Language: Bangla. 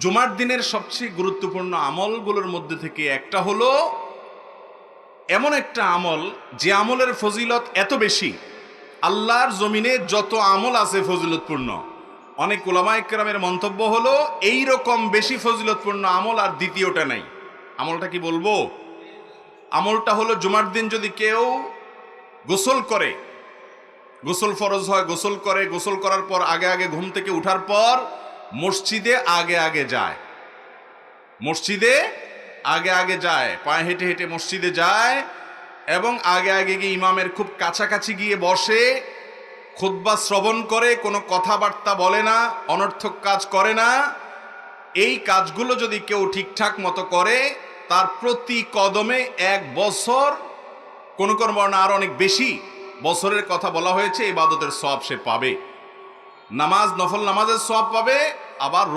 জুমার দিনের সবচেয়ে গুরুত্বপূর্ণ আমলগুলোর মধ্যে থেকে একটা হলো এমন একটা আমল যে আমলের ফজিলত এত বেশি, আল্লাহর জমিনে যত আমল আছে ফজিলতপূর্ণ, অনেক উলামায়ে কেরামের মন্তব্য হলো এই রকম বেশি ফজিলতপূর্ণ আমল আর দ্বিতীয়টা নাই। আমলটা কি বলবো? আমলটা হলো জুমার দিন যদি কেউ গোসল করে, গোসল ফরজ হয়, গোসল করে, গোসল করার পর আগে আগে ঘুম থেকে উঠার পর মসজিদে আগে আগে যায়, মসজিদে আগে আগে যায়, পায়ে হেঁটে হেঁটে মসজিদে যায় এবং আগে আগে গিয়ে ইমামের খুব কাছাকাছি গিয়ে বসে খুতবা শ্রবণ করে, কোনো কথাবার্তা বলে না, অনর্থক কাজ করে না। এই কাজগুলো যদি কেউ ঠিকঠাক মতো করে তার প্রতি কদমে 1 বছর, কোন কোন বর্ণনা আরো অনেক বেশি বছরের কথা বলা হয়েছে, ইবাদতের সওয়াব সে পাবে, নামাজ, নফল নামাজের সওয়াব পাবে, আবার